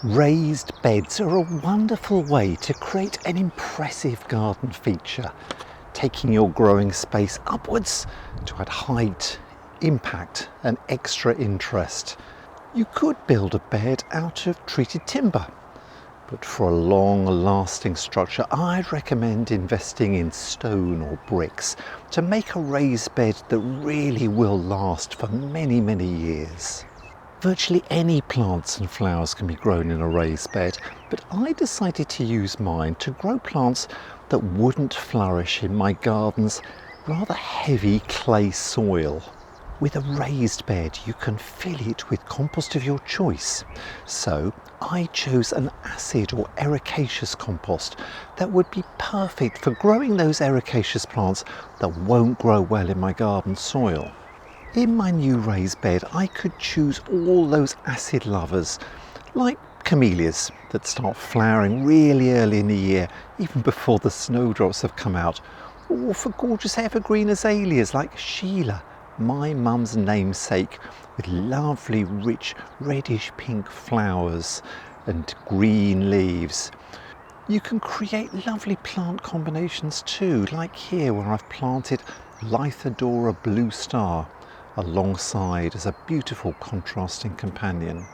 Raised beds are a wonderful way to create an impressive garden feature, taking your growing space upwards to add height, impact and extra interest. You could build a bed out of treated timber, but for a long-lasting structure I'd recommend investing in stone or bricks to make a raised bed that really will last for many, many years. Virtually any plants and flowers can be grown in a raised bed, but I decided to use mine to grow plants that wouldn't flourish in my garden's rather heavy clay soil. With a raised bed you can fill it with compost of your choice, so I chose an acid or ericaceous compost that would be perfect for growing those ericaceous plants that won't grow well in my garden soil. In my new raised bed I could choose all those acid lovers, like camellias that start flowering really early in the year, even before the snowdrops have come out, or for gorgeous evergreen azaleas like Sheila, my mum's namesake, with lovely rich reddish pink flowers and green leaves. You can create lovely plant combinations too, like here where I've planted Lithadora Blue Star alongside as a beautiful contrasting companion.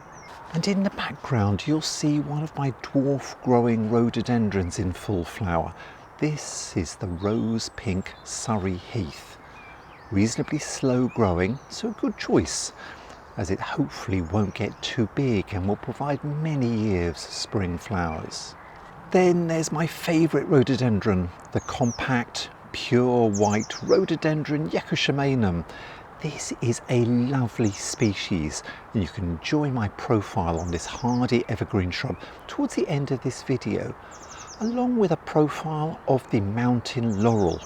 And in the background you'll see one of my dwarf growing rhododendrons in full flower. This is the rose pink Surrey Heath. Reasonably slow growing, so a good choice, as it hopefully won't get too big and will provide many years of spring flowers. Then there's my favourite rhododendron, the compact, pure white rhododendron yakushimanum. This is a lovely species and you can enjoy my profile on this hardy evergreen shrub towards the end of this video, along with a profile of the mountain laurel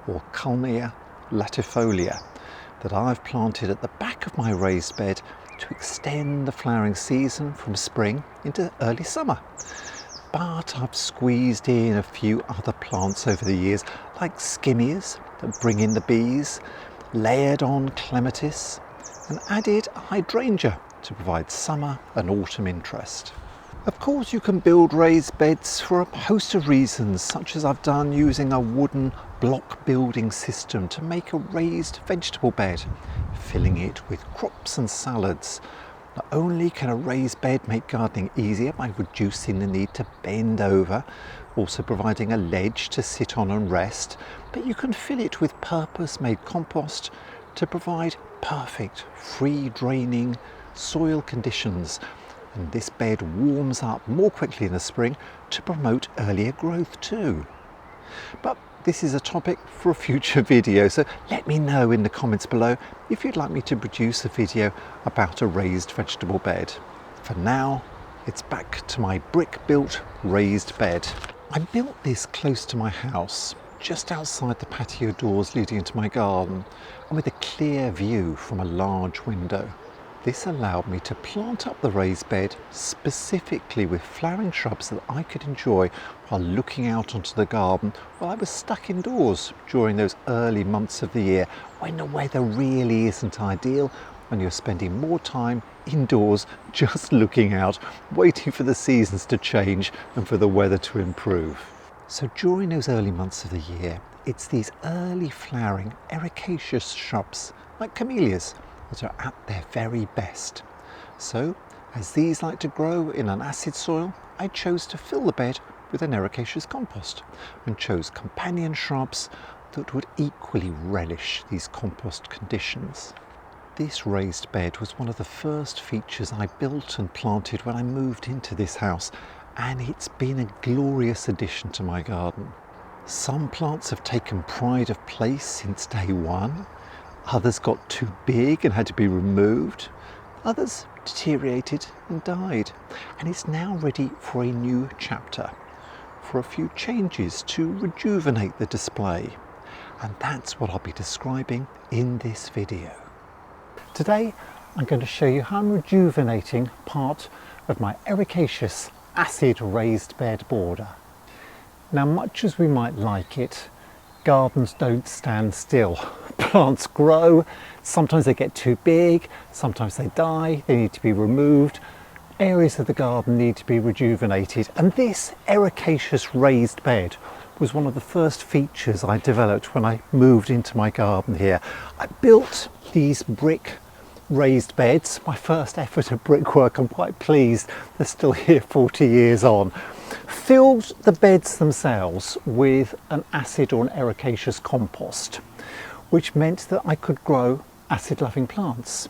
or Kalmia latifolia that I've planted at the back of my raised bed to extend the flowering season from spring into early summer. But I've squeezed in a few other plants over the years, like skimmias that bring in the bees, layered on clematis and added a hydrangea to provide summer and autumn interest. Of course you can build raised beds for a host of reasons, such as I've done using a wooden block building system to make a raised vegetable bed, filling it with crops and salads. Not only can a raised bed make gardening easier by reducing the need to bend over, also providing a ledge to sit on and rest, but you can fill it with purpose-made compost to provide perfect, free-draining soil conditions. And this bed warms up more quickly in the spring to promote earlier growth too. But this is a topic for a future video, so let me know in the comments below if you'd like me to produce a video about a raised vegetable bed. For now, it's back to my brick-built raised bed. I built this close to my house, just outside the patio doors leading into my garden, and with a clear view from a large window. This allowed me to plant up the raised bed specifically with flowering shrubs that I could enjoy while looking out onto the garden while I was stuck indoors during those early months of the year when the weather really isn't ideal, when you're spending more time indoors just looking out, waiting for the seasons to change and for the weather to improve. So during those early months of the year, it's these early flowering ericaceous shrubs like camellias that are at their very best. So, as these like to grow in an acid soil, I chose to fill the bed with an ericaceous compost and chose companion shrubs that would equally relish these compost conditions. This raised bed was one of the first features I built and planted when I moved into this house, and it's been a glorious addition to my garden. Some plants have taken pride of place since day one. Others got too big and had to be removed. Others deteriorated and died. And it's now ready for a new chapter, for a few changes to rejuvenate the display. And that's what I'll be describing in this video. Today, I'm going to show you how I'm rejuvenating part of my ericaceous acid raised bed border. Now, much as we might like it, gardens don't stand still. Plants grow, sometimes they get too big, sometimes they die, they need to be removed. areas of the garden need to be rejuvenated, and this ericaceous raised bed was one of the first features I developed when I moved into my garden here. I built these brick raised beds, my first effort at brickwork. I'm quite pleased they're still here 40 years on. Filled the beds themselves with an acid or an ericaceous compost, which meant that I could grow acid loving plants.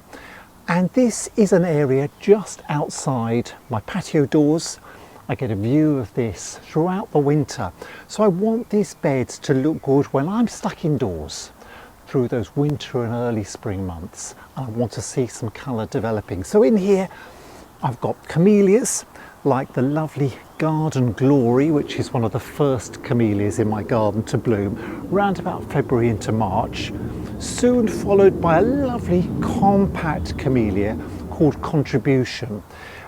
And this is an area just outside my patio doors. I get a view of this throughout the winter. So I want these beds to look good when I'm stuck indoors through those winter and early spring months. And I want to see some colour developing. So in here, I've got camellias, like the lovely Garden Glory, which is one of the first camellias in my garden to bloom, round about February into March, soon followed by a lovely compact camellia called Contribution.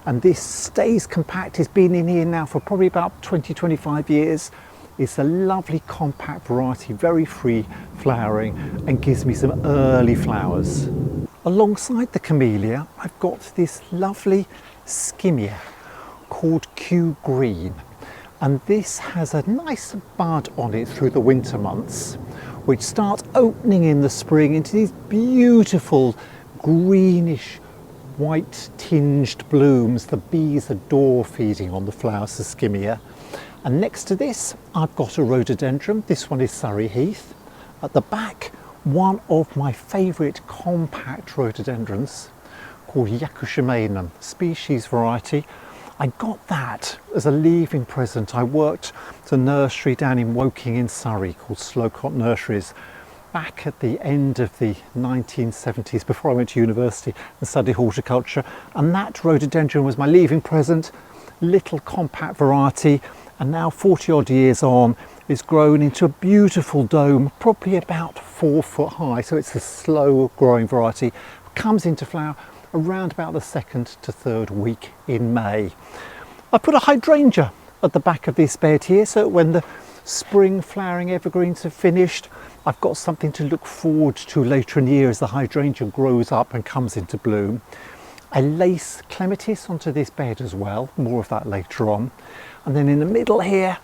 And this stays compact. It's been in here now for probably about 20-25 years. It's a lovely compact variety, very free flowering, and gives me some early flowers. Alongside the camellia, I've got this lovely Skimmia called Q Green, and this has a nice bud on it through the winter months, which starts opening in the spring into these beautiful greenish white tinged blooms. The bees adore feeding on the flowers of Skimmia. And next to this, I've got a rhododendron. This one is Surrey Heath. At the back, one of my favourite compact rhododendrons called yakushimanum, species variety. I got that as a leaving present. I worked at a nursery down in Woking in Surrey called Slocott Nurseries back at the end of the 1970s, before I went to university and studied horticulture. And that rhododendron was my leaving present, little compact variety. And now 40 odd years on, it's grown into a beautiful dome, probably about 4 foot high. So it's a slow growing variety, comes into flower around about the 2nd to 3rd week in May. I put a hydrangea at the back of this bed here, so when the spring flowering evergreens have finished, I've got something to look forward to later in the year as the hydrangea grows up and comes into bloom. I lace Clematis onto this bed as well, more of that later on. And then in the middle here,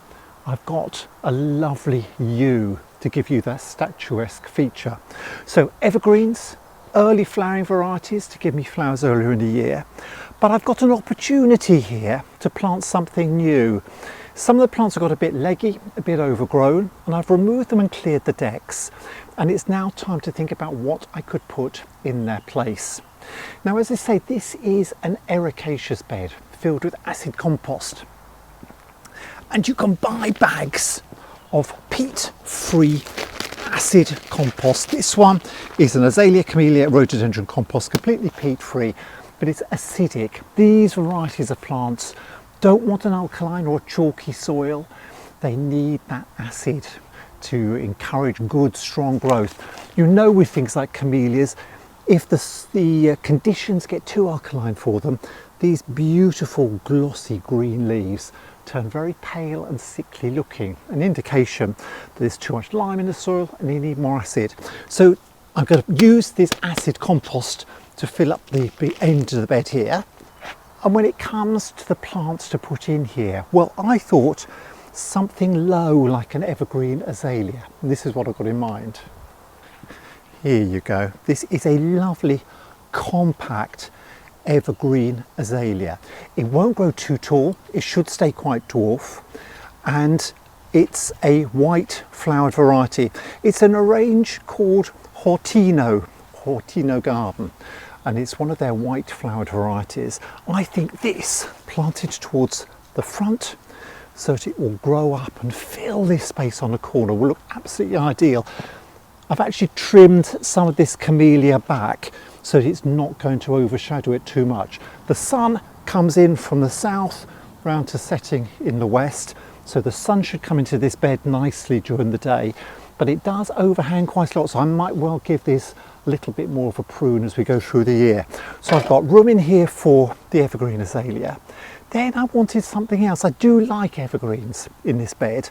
I've got a lovely yew to give you that statuesque feature. So evergreens, early flowering varieties to give me flowers earlier in the year. But I've got an opportunity here to plant something new. Some of the plants have got a bit leggy, a bit overgrown, and I've removed them and cleared the decks. And it's now time to think about what I could put in their place. Now, as I say, this is an ericaceous bed filled with acid compost. And you can buy bags of peat-free acid compost. This one is an Azalea camellia rhododendron compost, completely peat-free, but it's acidic. These varieties of plants don't want an alkaline or chalky soil. They need that acid to encourage good, strong growth. You know, with things like camellias, if the conditions get too alkaline for them, these beautiful glossy green leaves turn very pale and sickly looking, an indication that there's too much lime in the soil and you need more acid. So I'm going to use this acid compost to fill up the end of the bed here. And when it comes to the plants to put in here, well, I thought something low like an evergreen azalea. And this is what I've got in mind. Here you go. This is a lovely compact evergreen azalea. It won't grow too tall. It should stay quite dwarf. And it's a white flowered variety. It's in a range called Hortinno Garden. And it's one of their white flowered varieties. I think this, planted towards the front so that it will grow up and fill this space on the corner, will look absolutely ideal. I've actually trimmed some of this camellia back so that it's not going to overshadow it too much. The sun comes in from the south round to setting in the west, so the sun should come into this bed nicely during the day, but it does overhang quite a lot, so I might well give this a little bit more of a prune as we go through the year. So I've got room in here for the evergreen azalea. Then I wanted something else. I do like evergreens in this bed,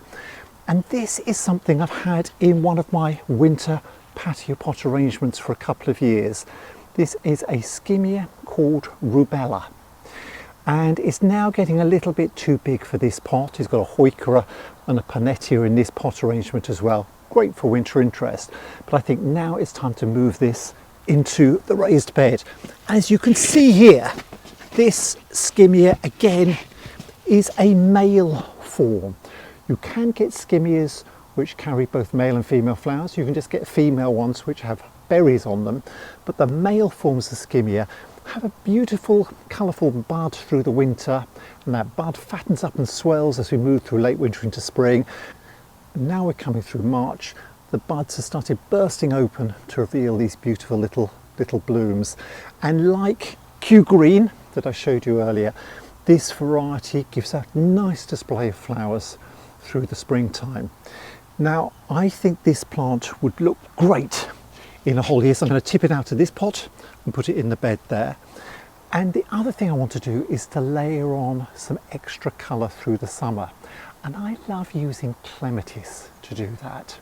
and this is something I've had in one of my winter patio pot arrangements for a couple of years. This is a Skimmia called Rubella. and it's now getting a little bit too big for this pot. It's got a heuchera and a panettia in this pot arrangement as well. Great for winter interest, but I think now it's time to move this into the raised bed. As you can see here, this Skimmia again is a male form. You can get Skimmias which carry both male and female flowers. You can just get female ones which have berries on them, but the male forms of Skimmia have a beautiful colourful bud through the winter, and that bud fattens up and swells as we move through late winter into spring. And now we're coming through March, the buds have started bursting open to reveal these beautiful little blooms. And like Kew Green that I showed you earlier, this variety gives a nice display of flowers through the springtime. Now I think this plant would look great in a holly, so I'm going to tip it out of this pot and put it in the bed there. And the other thing I want to do is to layer on some extra colour through the summer, and I love using Clematis to do that.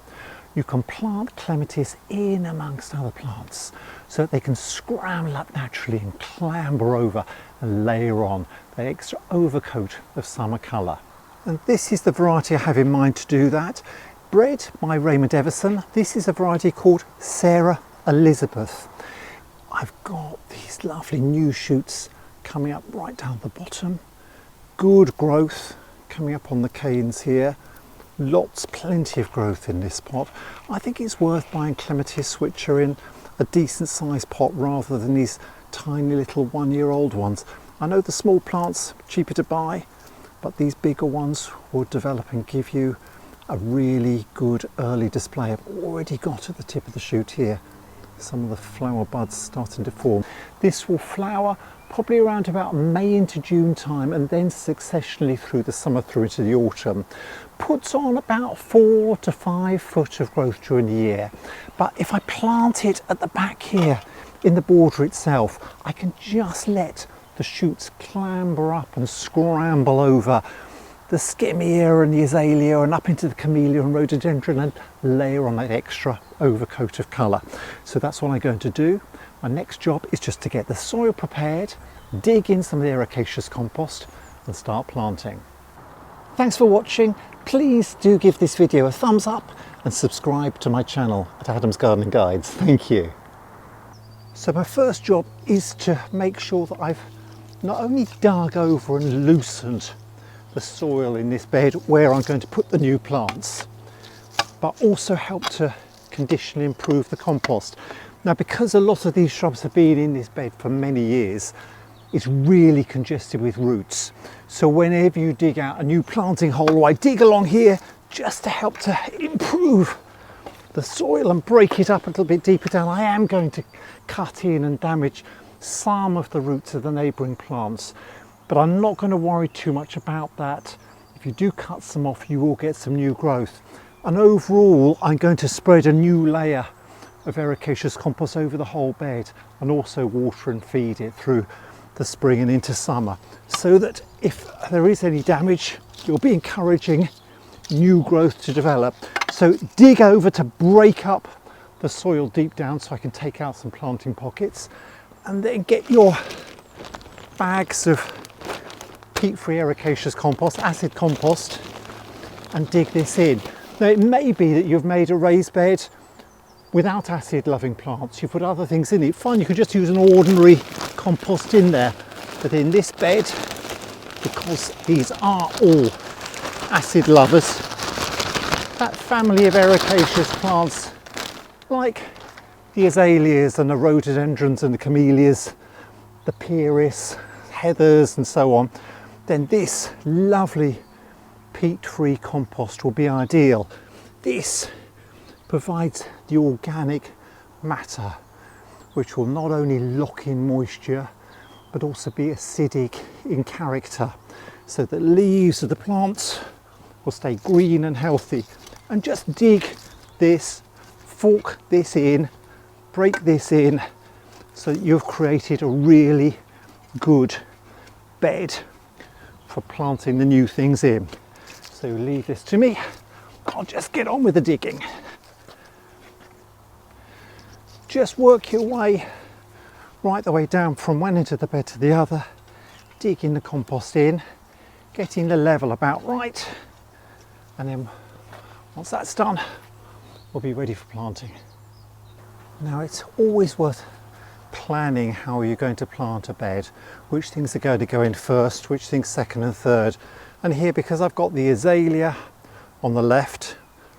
You can plant Clematis in amongst other plants so that they can scramble up naturally and clamber over and layer on the extra overcoat of summer colour. And this is the variety I have in mind to do that. Bred by Raymond Everson. This is a variety called Sarah Elizabeth. I've got these lovely new shoots coming up right down the bottom. Good growth coming up on the canes here. Plenty of growth in this pot. I think it's worth buying Clematis which are in a decent sized pot rather than these tiny little 1-year-old ones. I know the small plants are cheaper to buy, but these bigger ones will develop and give you a really good early display. I've already got at the tip of the shoot here some of the flower buds starting to form. This will flower probably around about May into June time, and then successionally through the summer through into the autumn. Puts on about 4 to 5 foot of growth during the year. But if I plant it at the back here in the border itself, I can just let the shoots clamber up and scramble over the Skimmia and the Azalea and up into the Camellia and Rhododendron and layer on that extra overcoat of colour. So that's what I'm going to do. My next job is just to get the soil prepared, dig in some of the ericaceous compost and start planting. Thanks for watching. Please do give this video a thumbs up and subscribe to my channel at Adam's Gardening Guides. Thank you. So my first job is to make sure that I've not only dug over and loosened the soil in this bed where I'm going to put the new plants, but also help to condition and improve the compost. Now, because a lot of these shrubs have been in this bed for many years, it's really congested with roots. So whenever you dig out a new planting hole, I dig along here just to help to improve the soil and break it up a little bit deeper down. I am going to cut in and damage some of the roots of the neighbouring plants, but I'm not going to worry too much about that. If you do cut some off, you will get some new growth. And overall, I'm going to spread a new layer of ericaceous compost over the whole bed, and also water and feed it through the spring and into summer, so that if there is any damage, you'll be encouraging new growth to develop. So dig over to break up the soil deep down so I can take out some planting pockets, and then get your bags of peat-free ericaceous compost, acid compost, and dig this in. Now it may be that you've made a raised bed without acid loving plants, you put other things in it, fine, you could just use an ordinary compost in there. But in this bed, because these are all acid lovers, that family of ericaceous plants like the azaleas and the rhododendrons and the camellias, the pieris, heathers and so on, then this lovely peat-free compost will be ideal. This provides the organic matter which will not only lock in moisture but also be acidic in character, so that leaves of the plants will stay green and healthy. And just dig this, fork this in, break this in, so that you've created a really good bed for planting the new things in. So leave this to me, I'll just get on with the digging. Just work your way right the way down from one end of the bed to the other, digging the compost in, getting the level about right, and then once that's done, we'll be ready for planting. Now it's always worth planning how you're going to plant a bed, which things are going to go in first, which things second and third. And here, because I've got the Azalea on the left,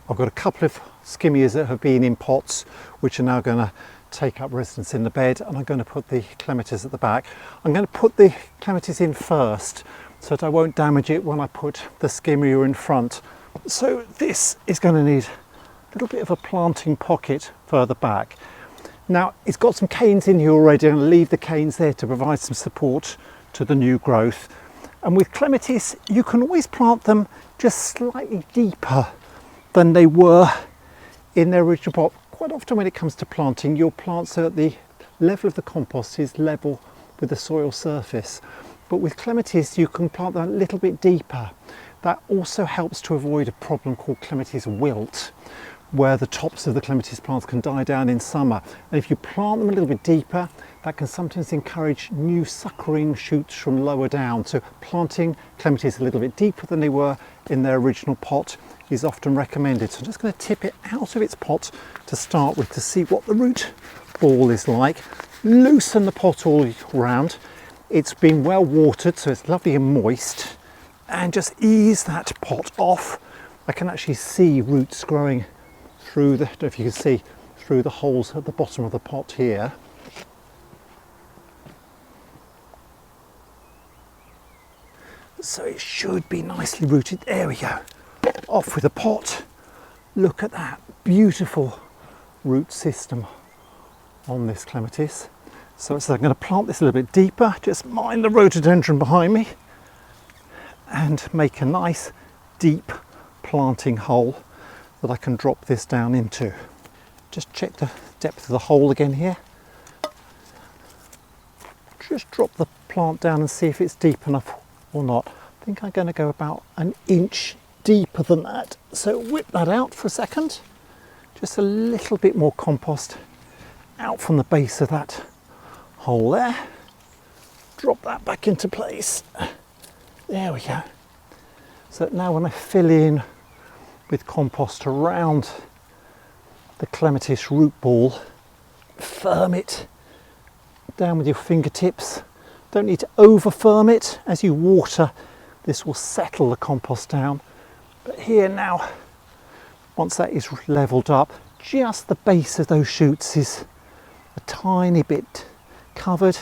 I've got a couple of Skimmias that have been in pots, which are now going to take up residence in the bed, and I'm going to put the Clematis at the back. I'm going to put the Clematis in first so that I won't damage it when I put the Skimmia in front. So this is going to need a little bit of a planting pocket further back. Now it's got some canes in here already. I'm going to leave the canes there to provide some support to the new growth. And with Clematis, you can always plant them just slightly deeper than they were in their original pot. Quite often when it comes to planting, you'll plant so that the level of the compost is level with the soil surface. But with Clematis, you can plant them a little bit deeper. That also helps to avoid a problem called Clematis wilt, where the tops of the Clematis plants can die down in summer. And if you plant them a little bit deeper, that can sometimes encourage new suckering shoots from lower down. So planting Clematis a little bit deeper than they were in their original pot is often recommended. So I'm just going to tip it out of its pot to start with to see what the root ball is like. Loosen the pot all around. It's been well watered, so it's lovely and moist. And just ease that pot off. I can actually see roots growing through the, I don't know if you can see, through the holes at the bottom of the pot here. So it should be nicely rooted. There we go. Off with the pot. Look at that beautiful root system on this Clematis. So I'm going to plant this a little bit deeper, just mind the rhododendron behind me, and make a nice deep planting hole that I can drop this down into. Just check the depth of the hole again here. Just drop the plant down and see if it's deep enough or not. I think I'm going to go about an inch deeper than that. So whip that out for a second. Just a little bit more compost out from the base of that hole there. Drop that back into place. There we go. So now when I fill in with compost around the Clematis root ball, firm it down with your fingertips. Don't need to over firm it. As you water, this will settle the compost down. But here now, once that is leveled up, just the base of those shoots is a tiny bit covered.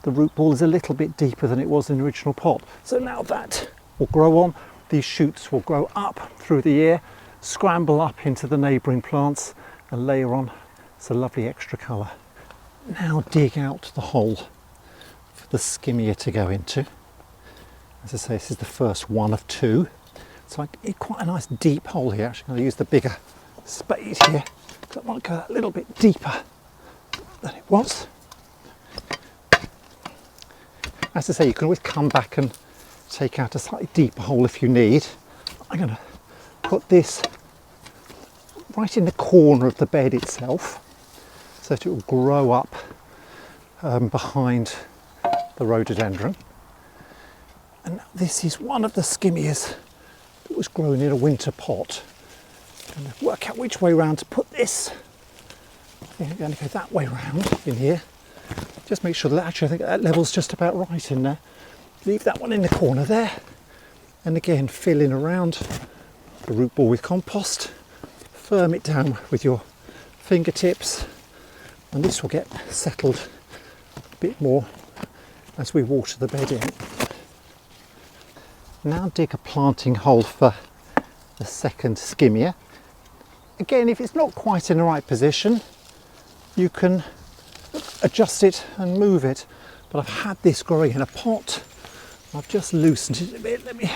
The root ball is a little bit deeper than it was in the original pot. So now that will grow on. These shoots will grow up through the year, scramble up into the neighbouring plants, and layer on it's a lovely extra colour. Now dig out the hole for the Skimmia to go into. As I say, this is the first one of two. So I need quite a nice deep hole here. Actually, I'm going to use the bigger spade here, because I want to go a little bit deeper than it was. As I say, you can always come back and take out a slightly deeper hole if you need. I'm going to put this right in the corner of the bed itself so that it will grow up behind the rhododendron. And this is one of the Skimmias that was grown in a winter pot. I'm going to work out which way round to put this. I think I'm going to go that way round in here. Just make sure that actually I think that level's just about right in there. Leave that one in the corner there. And again, fill in around the root ball with compost. Firm it down with your fingertips. And this will get settled a bit more as we water the bed in. Now dig a planting hole for the second Skimmia. Again, if it's not quite in the right position, you can adjust it and move it. But I've had this growing in a pot. I've just loosened it a bit. Let me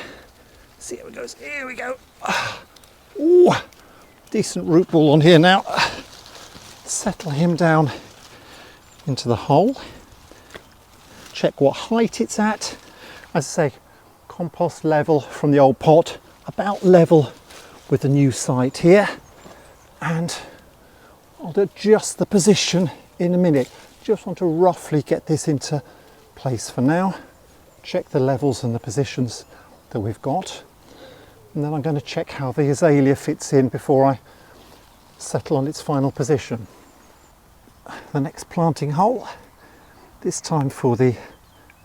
see how it goes. Here we go. Ooh, decent root ball on here now. Settle him down into the hole. Check what height it's at. As I say, compost level from the old pot, about level with the new site here. And I'll adjust the position in a minute. Just want to roughly get this into place for now. check the levels and the positions that we've got, and then I'm going to check how the azalea fits in before I settle on its final position. The next planting hole, this time for the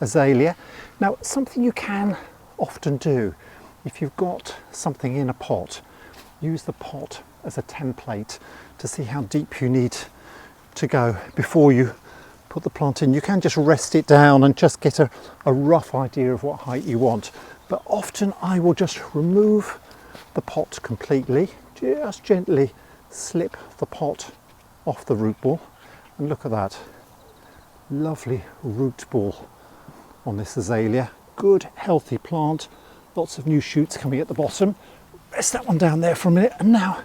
azalea. Now, something you can often do if you've got something in a pot, use the pot as a template to see how deep you need to go before you put the plant in. You can just rest it down and just get a rough idea of what height you want, but often I will just remove the pot completely, just gently slip the pot off the root ball, and look at that lovely root ball on this azalea. Good healthy plant, lots of new shoots coming at the bottom. Rest that one down there for a minute, and now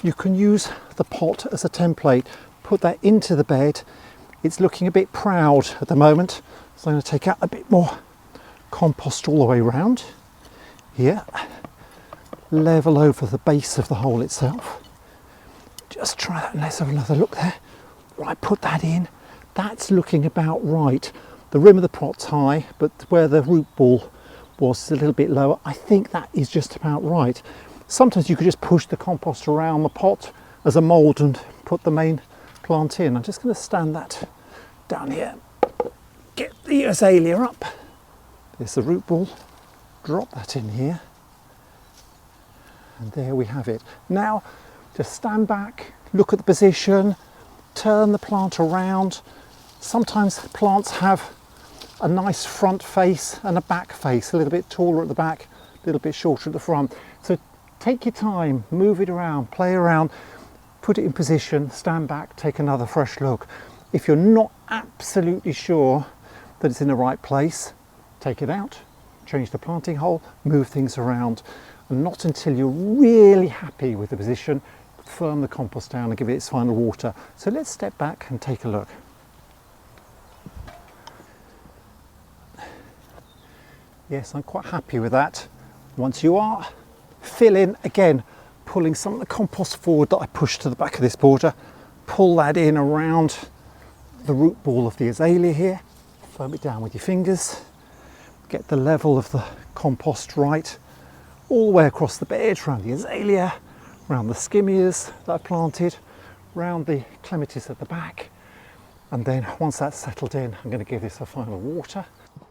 you can use the pot as a template. Put that into the bed. It's looking a bit proud at the moment, so I'm going to take out a bit more compost all the way around here, level over the base of the hole itself. Just try that and let's have another look there. Right, put that in. That's looking about right. The rim of the pot's high, but where the root ball was a little bit lower, I think that is just about right. Sometimes you could just push the compost around the pot as a mould and put the main plant in. I'm just going to stand that down here, get the azalea up. There's the root ball, drop that in here, and there we have it. Now just stand back, look at the position, turn the plant around. Sometimes plants have a nice front face and a back face, a little bit taller at the back, a little bit shorter at the front. So take your time, move it around, play around, put it in position, stand back, take another fresh look. If you're not absolutely sure that it's in the right place, take it out, change the planting hole, move things around, and not until you're really happy with the position, firm the compost down and give it its final water. So let's step back and take a look. Yes, I'm quite happy with that. Once you are, fill in again, pulling some of the compost forward that I pushed to the back of this border, pull that in around the root ball of the azalea here, firm it down with your fingers, get the level of the compost right, all the way across the bed, around the azalea, around the skimmias that I planted, around the clematis at the back, and then once that's settled in, I'm going to give this a final water.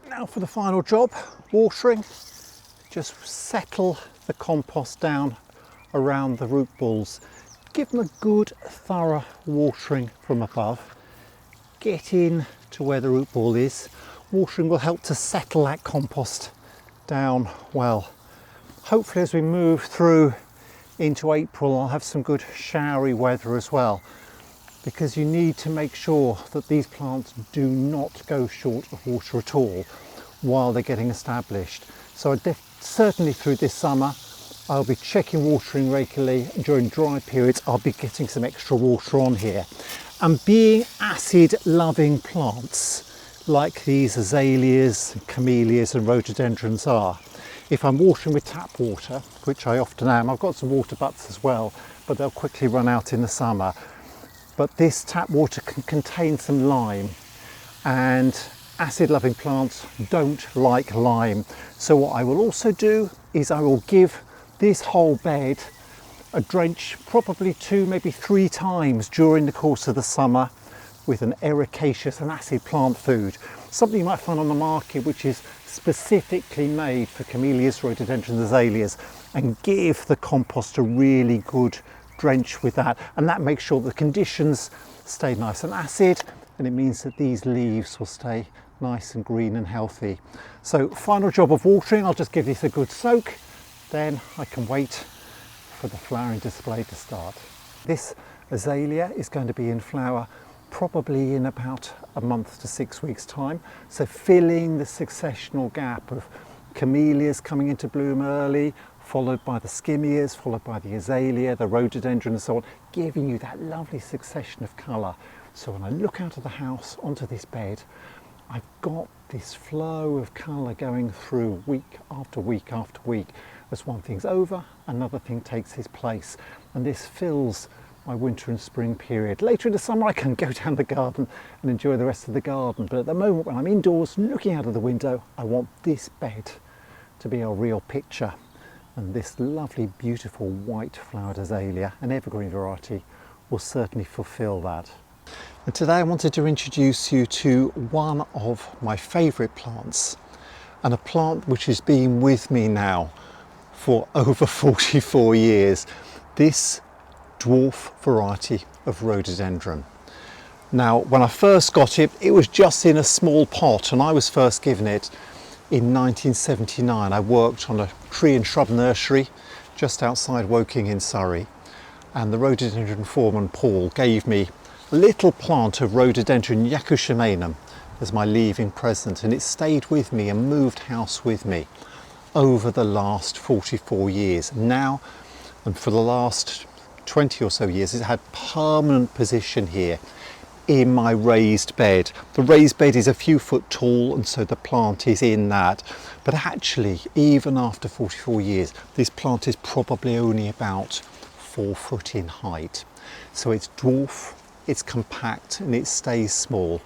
Now for the final job, watering. Just settle the compost down around the root balls. Give them a good thorough watering from above. Get in to where the root ball is. Watering will help to settle that compost down well. Hopefully as we move through into April, I'll have some good showery weather as well, because you need to make sure that these plants do not go short of water at all while they're getting established. So certainly through this summer, I'll be checking watering regularly. During dry periods, I'll be getting some extra water on here. And being acid loving plants like these azaleas, camellias and rhododendrons are, if I'm watering with tap water, which I often am, I've got some water butts as well, but they'll quickly run out in the summer. But this tap water can contain some lime, and acid loving plants don't like lime. So what I will also do is I will give this whole bed a drench, probably 2, maybe 3 times during the course of the summer, with an ericaceous, an acid plant food. Something you might find on the market which is specifically made for camellias, rhododendrons, azaleas, and give the compost a really good drench with that, and that makes sure the conditions stay nice and acid, and it means that these leaves will stay nice and green and healthy. So final job of watering, I'll just give this a good soak, then I can wait for the flowering display to start. This azalea is going to be in flower probably in about a month to 6 weeks time, so filling the successional gap of camellias coming into bloom early, followed by the skimmias, followed by the azalea, the rhododendron and so on, giving you that lovely succession of colour. So when I look out of the house onto this bed, I've got this flow of colour going through week after week after week. As one thing's over, another thing takes its place, and this fills my winter and spring period. Later in the summer I can go down the garden and enjoy the rest of the garden, but at the moment when I'm indoors looking out of the window, I want this bed to be a real picture. And this lovely, beautiful white flowered azalea, an evergreen variety, will certainly fulfill that. And today I wanted to introduce you to one of my favourite plants, and a plant which has been with me now for over 44 years. This dwarf variety of rhododendron. Now, when I first got it, it was just in a small pot, and I was first given it in 1979. I worked on a tree and shrub nursery just outside Woking in Surrey, and the rhododendron foreman Paul gave me a little plant of rhododendron yakushimanum as my leaving present, and it stayed with me and moved house with me over the last 44 years. Now, and for the last 20 or so years, it's had permanent position here in my raised bed. The raised bed is a few foot tall, and so the plant is in that. But actually, even after 44 years, this plant is probably only about 4 foot in height. So it's dwarf, it's compact, and it stays small,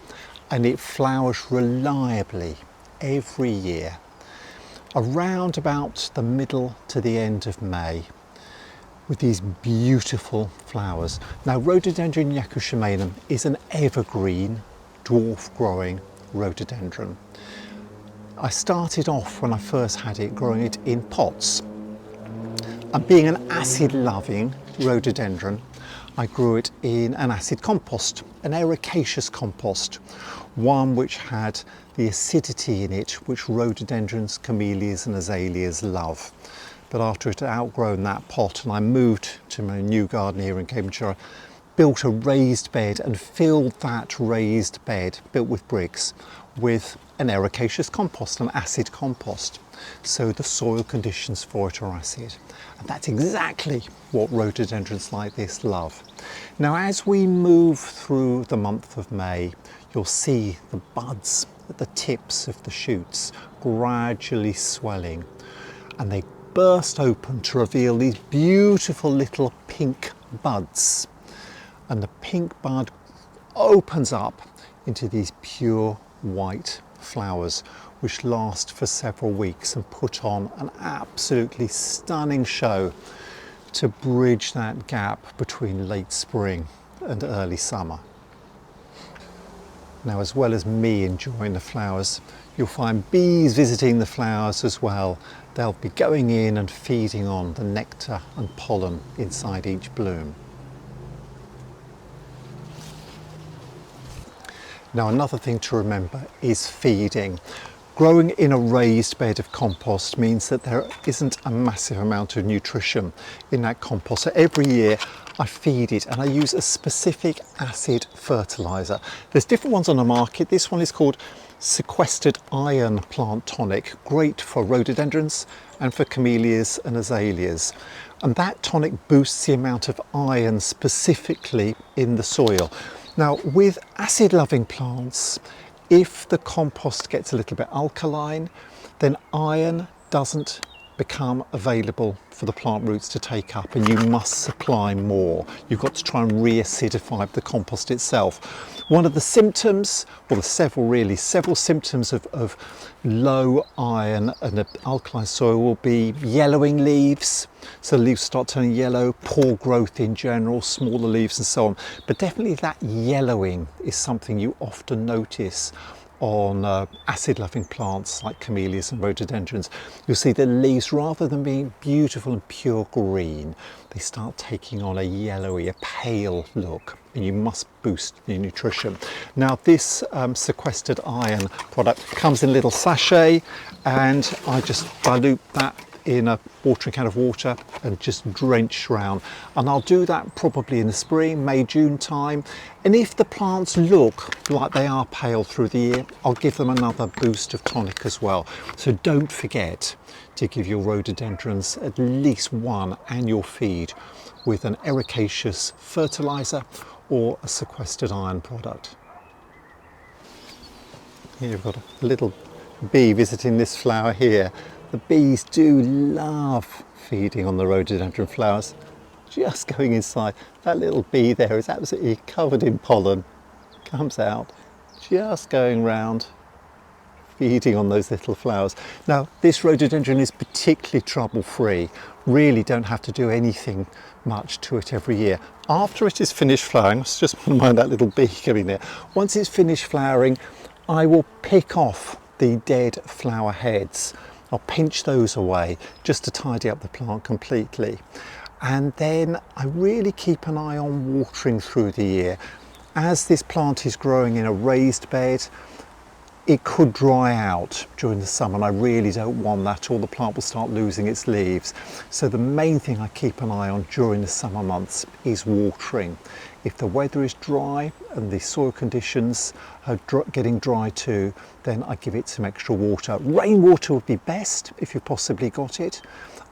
and it flowers reliably every year around about the middle to the end of May, with these beautiful flowers. Now, rhododendron yakushimanum is an evergreen, dwarf growing rhododendron. I started off when I first had it growing it in pots, and being an acid loving rhododendron, I grew it in an acid compost, an ericaceous compost, one which had the acidity in it which rhododendrons, camellias and azaleas love. But after it had outgrown that pot and I moved to my new garden here in Cambridgeshire, built a raised bed and filled that raised bed, built with bricks, with an ericaceous compost, an acid compost. So the soil conditions for it are acid. And that's exactly what rhododendrons like this love. Now, as we move through the month of May, you'll see the buds at the tips of the shoots gradually swelling, and they burst open to reveal these beautiful little pink buds, and the pink bud opens up into these pure white flowers which last for several weeks and put on an absolutely stunning show to bridge that gap between late spring and early summer. Now, as well as me enjoying the flowers, you'll find bees visiting the flowers as well. They'll be going in and feeding on the nectar and pollen inside each bloom. Now, another thing to remember is feeding. Growing in a raised bed of compost means that there isn't a massive amount of nutrition in that compost. So every year I feed it, and I use a specific acid fertiliser. There's different ones on the market. This one is called sequestered iron plant tonic, great for rhododendrons and for camellias and azaleas. And that tonic boosts the amount of iron specifically in the soil. Now, with acid loving plants, if the compost gets a little bit alkaline, then iron doesn't become available for the plant roots to take up, and you must supply more. You've got to try and re-acidify the compost itself. One of the symptoms, well, there's several symptoms of low iron and an alkaline soil will be yellowing leaves. So the leaves start turning yellow, poor growth in general, smaller leaves and so on. But definitely that yellowing is something you often notice on acid-loving plants like camellias and rhododendrons. You'll see the leaves, rather than being beautiful and pure green, they start taking on a yellowy, a pale look, and you must boost the nutrition. Now, this sequestered iron product comes in a little sachet, and I just dilute that in a watering can of water and just drench around. And I'll do that probably in the spring, May, June time. And if the plants look like they are pale through the year, I'll give them another boost of tonic as well. So don't forget to give your rhododendrons at least one annual feed with an ericaceous fertiliser or a sequestered iron product. Here you've got a little bee visiting this flower here. The bees do love feeding on the rhododendron flowers. just going inside. That little bee there is absolutely covered in pollen. Comes out, just going round, feeding on those little flowers. Now, this rhododendron is particularly trouble-free. Really don't have to do anything much to it every year. After it is finished flowering, just mind that little bee coming there. Once it's finished flowering, I will pick off the dead flower heads. I'll pinch those away just to tidy up the plant completely. And then I really keep an eye on watering through the year. As this plant is growing in a raised bed, it could dry out during the summer, and I really don't want that, or the plant will start losing its leaves. So the main thing I keep an eye on during the summer months is watering. If the weather is dry and the soil conditions are getting dry too, then I give it some extra water. Rainwater would be best if you possibly got it.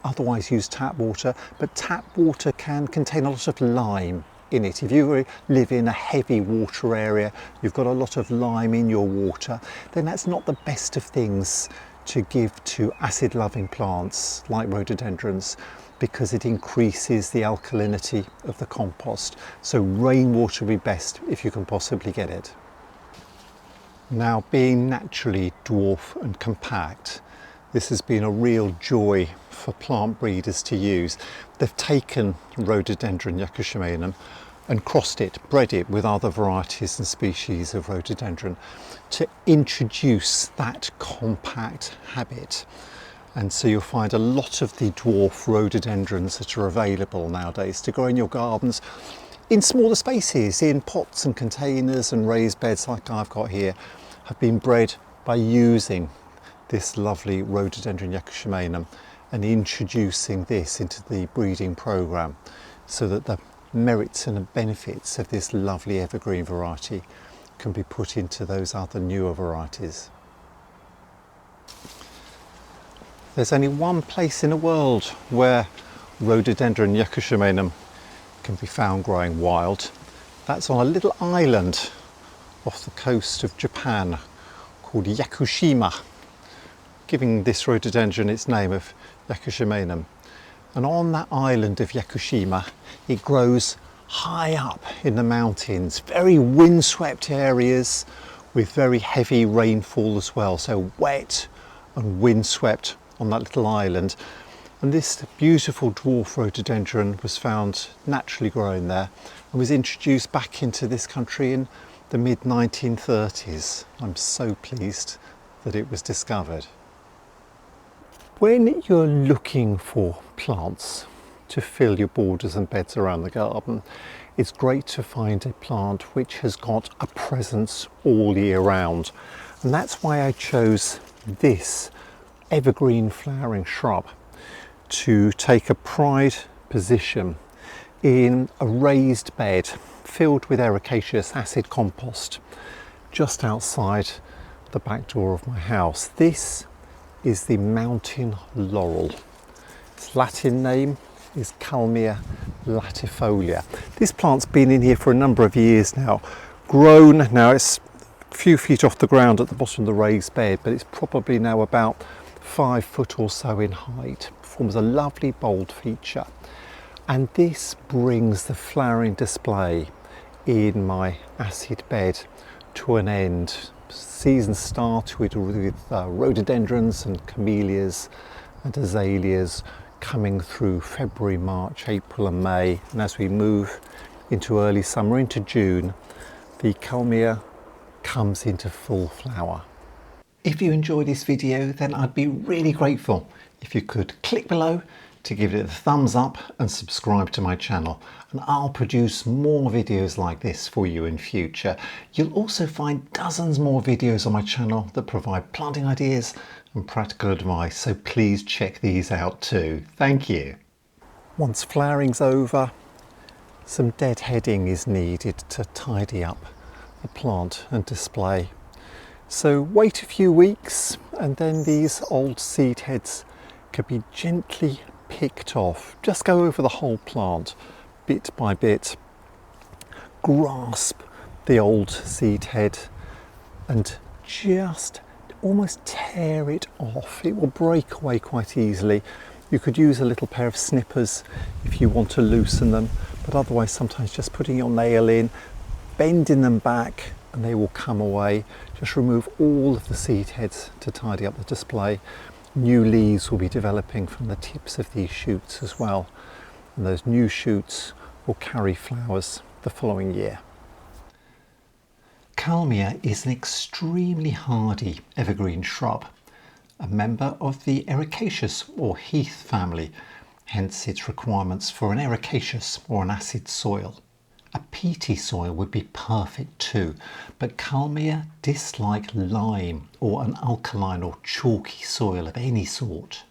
Otherwise use tap water, but tap water can contain a lot of lime in it. If you live in a heavy water area, you've got a lot of lime in your water, then that's not the best of things to give to acid loving plants like rhododendrons, because it increases the alkalinity of the compost. So rainwater would be best if you can possibly get it. Now, being naturally dwarf and compact, this has been a real joy for plant breeders to use. They've taken rhododendron yakushimanum and crossed it, bred it with other varieties and species of rhododendron to introduce that compact habit. And so you'll find a lot of the dwarf rhododendrons that are available nowadays to grow in your gardens in smaller spaces, in pots and containers and raised beds like I've got here, have been bred by using this lovely rhododendron yakushimanum and introducing this into the breeding program, so that the merits and the benefits of this lovely evergreen variety can be put into those other newer varieties. There's only one place in the world where rhododendron yakushimanum can be found growing wild. That's on a little island off the coast of Japan called Yakushima, giving this rhododendron its name of yakushimanum. And on that island of Yakushima, it grows high up in the mountains, very windswept areas with very heavy rainfall as well, so wet and windswept on that little island. And this beautiful dwarf rhododendron was found naturally growing there and was introduced back into this country in the mid-1930s. I'm so pleased that it was discovered. When you're looking for plants to fill your borders and beds around the garden, it's great to find a plant which has got a presence all year round. And that's why I chose this evergreen flowering shrub to take a pride position in a raised bed filled with ericaceous acid compost just outside the back door of my house. This is the mountain laurel. Its Latin name is Kalmia latifolia. This plant's been in here for a number of years now, grown. Now it's a few feet off the ground at the bottom of the raised bed, but it's probably now about 5 foot or so in height. Forms a lovely bold feature, and this brings the flowering display in my acid bed to an end. Season started with rhododendrons and camellias and azaleas coming through February, March, April and May, and as we move into early summer, into June, the Kalmia comes into full flower. If you enjoyed this video, then I'd be really grateful if you could click below to give it a thumbs up and subscribe to my channel, and I'll produce more videos like this for you in future. You'll also find dozens more videos on my channel that provide planting ideas and practical advice, so please check these out too. Thank you. Once flowering's over, some deadheading is needed to tidy up the plant and display. So wait a few weeks and then these old seed heads can be gently picked off. Just go over the whole plant bit by bit, grasp the old seed head and just almost tear it off. It will break away quite easily You could use a little pair of snippers if you want to loosen them, but otherwise sometimes just putting your nail in, bending them back, and they will come away. Just remove all of the seed heads to tidy up the display. New leaves will be developing from the tips of these shoots as well, and those new shoots will carry flowers the following year. Kalmia is an extremely hardy evergreen shrub, a member of the ericaceous or heath family, hence its requirements for an ericaceous or an acid soil. A peaty soil would be perfect too, but Kalmia dislike lime or an alkaline or chalky soil of any sort.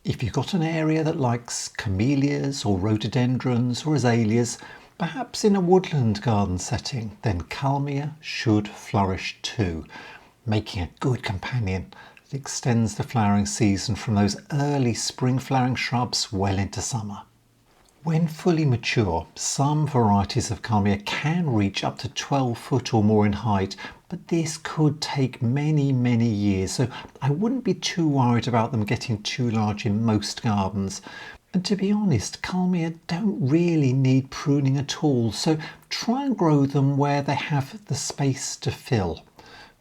If you've got an area that likes camellias or rhododendrons or azaleas, perhaps in a woodland garden setting, then Kalmia should flourish too, making a good companion that extends the flowering season from those early spring flowering shrubs well into summer. When fully mature, some varieties of Kalmia can reach up to 12 foot or more in height, but this could take many years, so I wouldn't be too worried about them getting too large in most gardens. And to be honest, Kalmia don't really need pruning at all, so try and grow them where they have the space to fill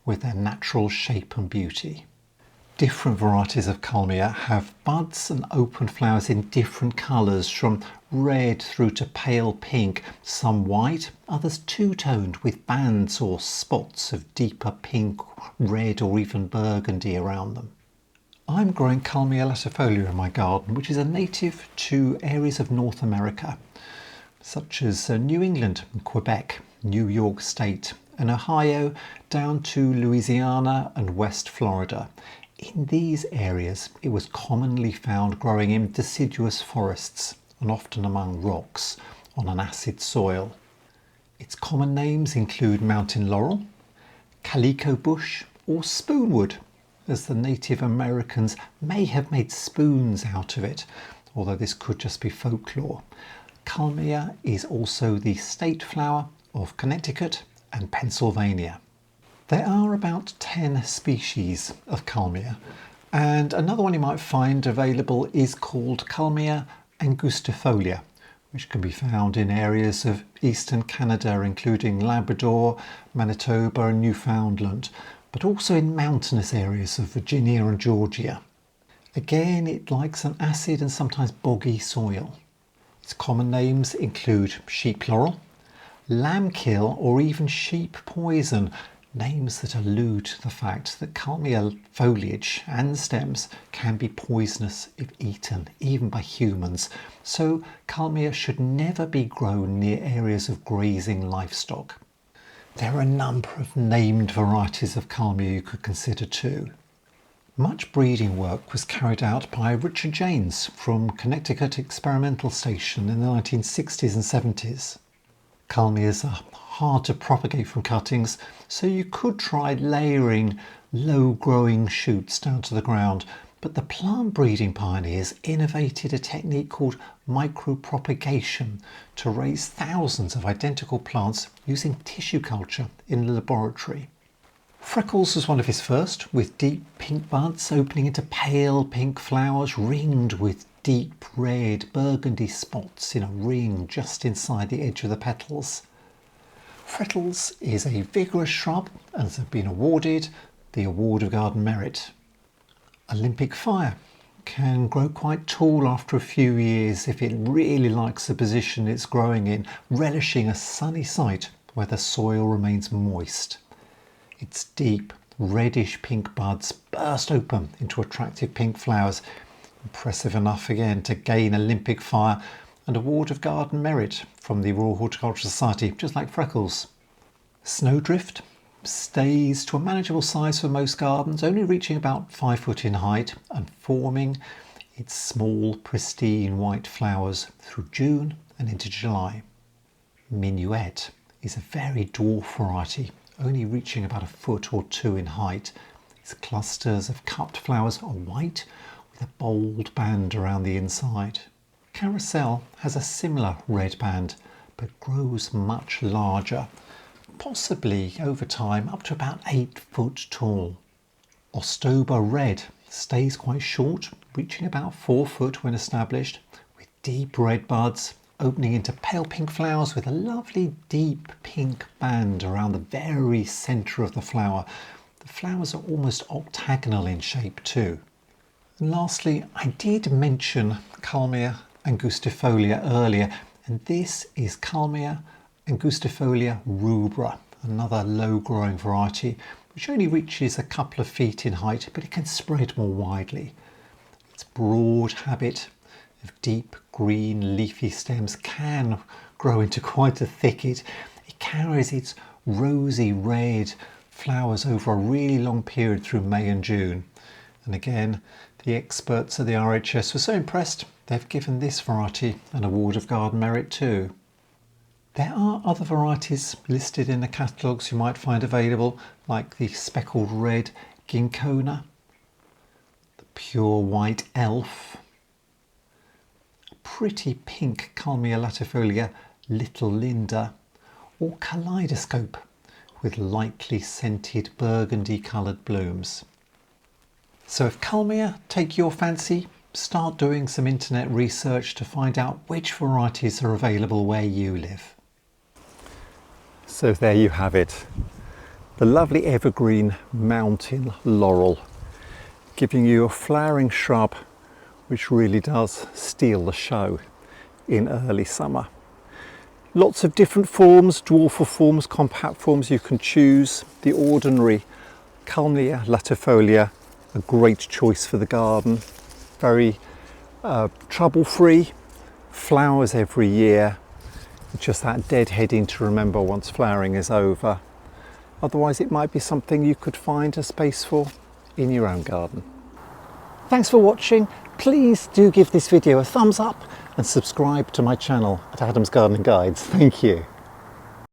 with their natural shape and beauty. Different varieties of Kalmia have buds and open flowers in different colours, from red through to pale pink, some white, others two-toned with bands or spots of deeper pink, red or even burgundy around them. I'm growing Kalmia latifolia in my garden, which is a native to areas of North America, such as New England, Quebec, New York State, and Ohio down to Louisiana and West Florida. In these areas, it was commonly found growing in deciduous forests and often among rocks on an acid soil. Its common names include mountain laurel, calico bush, or spoonwood, as the Native Americans may have made spoons out of it, although this could just be folklore. Kalmia is also the state flower of Connecticut and Pennsylvania. There are about 10 species of Kalmia, and another one you might find available is called Kalmia angustifolia, which can be found in areas of eastern Canada, including Labrador, Manitoba and Newfoundland, but also in mountainous areas of Virginia and Georgia. Again, it likes an acid and sometimes boggy soil. Its common names include sheep laurel, lambkill, or even sheep poison, names that allude to the fact that Kalmia foliage and stems can be poisonous if eaten, even by humans. So Kalmia should never be grown near areas of grazing livestock. There are a number of named varieties of Kalmia you could consider too. Much breeding work was carried out by Richard Janes from Connecticut Experimental Station in the 1960s and 70s. Kalmias are hard to propagate from cuttings, so you could try layering low-growing shoots down to the ground, but the plant breeding pioneers innovated a technique called micropropagation to raise thousands of identical plants using tissue culture in the laboratory. Freckles was one of his first, with deep pink buds opening into pale pink flowers ringed with deep red burgundy spots in a ring just inside the edge of the petals. Freckles is a vigorous shrub and has been awarded the Award of Garden Merit. Olympic Fire can grow quite tall after a few years if it really likes the position it's growing in, relishing a sunny site where the soil remains moist. Its deep reddish pink buds burst open into attractive pink flowers, impressive enough again to gain Olympic Fire and Award of Garden Merit from the Royal Horticultural Society, just like Freckles. Snowdrift stays to a manageable size for most gardens, only reaching about 5 foot in height and forming its small pristine white flowers through June and into July. Minuet is a very dwarf variety, only reaching about 1 foot or 2 in height. Its clusters of cupped flowers are white with a bold band around the inside. Carousel has a similar red band but grows much larger, possibly over time up to about 8 foot tall. Ostoba Red stays quite short, reaching about 4 foot when established, with deep red buds opening into pale pink flowers with a lovely deep pink band around the very centre of the flower. The flowers are almost octagonal in shape too. And lastly, I did mention Kalmia angustifolia earlier, and this is Kalmia angustifolia rubra, another low-growing variety which only reaches a couple of feet in height, but it can spread more widely. Its broad habit of deep green leafy stems can grow into quite a thicket. It carries its rosy red flowers over a really long period through May and June. And again, the experts at the RHS were so impressed, they've given this variety an award of garden merit too. There are other varieties listed in the catalogues you might find available, like the speckled red ginkgona, the pure white elf, pretty pink Kalmia latifolia little Linda, or kaleidoscope with lightly scented burgundy coloured blooms. So if Kalmia take your fancy, start doing some internet research to find out which varieties are available where you live. So there you have it, the lovely evergreen mountain laurel, giving you a flowering shrub which really does steal the show in early summer. Lots of different forms, dwarf forms, compact forms you can choose. The ordinary Kalmia latifolia, a great choice for the garden, very trouble-free, flowers every year. Just that deadheading to remember once flowering is over. Otherwise it might be something you could find a space for in your own garden. Thanks for watching. Please do give this video a thumbs up and subscribe to my channel at Adam's Gardening Guides. Thank you.